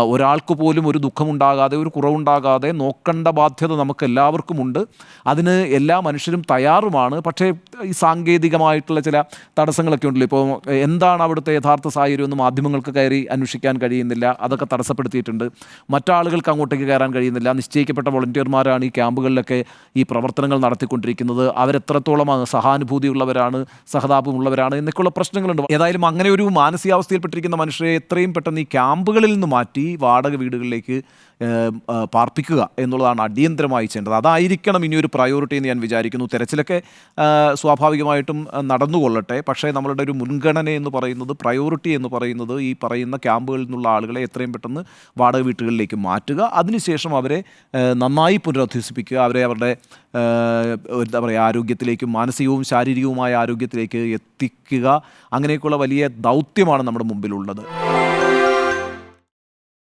ഒരാൾക്ക് പോലും ഒരു ദുഃഖമുണ്ടാകാതെ, ഒരു കുറവുണ്ടാകാതെ നോക്കേണ്ട ബാധ്യത നമുക്ക് എല്ലാവർക്കുമുണ്ട്. അതിന് എല്ലാ മനുഷ്യരും തയ്യാറുമാണ്. പക്ഷേ ഈ സാങ്കേതികമായിട്ടുള്ള ചില തടസ്സങ്ങളൊക്കെ ഉണ്ടല്ലോ. ഇപ്പോൾ എന്താണ് അവിടുത്തെ യഥാർത്ഥ സാഹചര്യം എന്ന് മാധ്യമങ്ങൾക്ക് കയറി അന്വേഷിക്കാൻ കഴിയുന്നില്ല. അതൊക്കെ തടസ്സപ്പെടുത്തിയിട്ടുണ്ട്. മറ്റാളുകൾക്ക് അങ്ങോട്ടേക്ക് കയറാൻ കഴിയുന്നില്ല. നിശ്ചയിക്കപ്പെട്ട വോളണ്ടിയർമാരാണ് ഈ ക്യാമ്പുകളിലൊക്കെ ഈ പ്രവർത്തനങ്ങൾ നടത്തിക്കൊണ്ടിരിക്കുന്നത്. അവരെത്രത്തോളം സഹാനുഭൂതിയുള്ളവരാണ്, സഹതാപമുള്ളവരാണ് എന്നൊക്കെയുള്ള പ്രശ്നങ്ങളുണ്ട്. ഏതായാലും അങ്ങനെ ഒരു മാനസികാവസ്ഥയിൽപ്പെട്ടിരിക്കുന്ന മനുഷ്യരെ എത്രയും പെട്ടെന്ന് ഈ ക്യാമ്പുകളിൽ നിന്ന് മാറ്റി വാടക വീടുകളിലേക്ക് പാർപ്പിക്കുക എന്നുള്ളതാണ് അടിയന്തരമായി ചെയ്യേണ്ടത്. അതായിരിക്കണം ഇനിയൊരു പ്രയോറിറ്റി എന്ന് ഞാൻ വിചാരിക്കുന്നു. തെരച്ചിലൊക്കെ സ്വാഭാവികമായിട്ടും നടന്നുകൊള്ളട്ടെ. പക്ഷേ നമ്മളുടെ ഒരു മുൻഗണന എന്ന് പറയുന്നത്, പ്രയോറിറ്റി എന്ന് പറയുന്നത് ഈ പറയുന്ന ക്യാമ്പുകളിൽ നിന്നുള്ള ആളുകളെ എത്രയും പെട്ടെന്ന് വാടക വീട്ടുകളിലേക്ക് മാറ്റുക. അതിനുശേഷം അവരെ നന്നായി പുനരധിവസിപ്പിക്കുക. അവരെ അവരുടെ എന്താ പറയുക, ആരോഗ്യത്തിലേക്കും മാനസികവും ശാരീരികവുമായ ആരോഗ്യത്തിലേക്ക് എത്തിക്കുക. അങ്ങനെയൊക്കെയുള്ള വലിയ ദൗത്യമാണ് നമ്മുടെ മുമ്പിലുള്ളത്.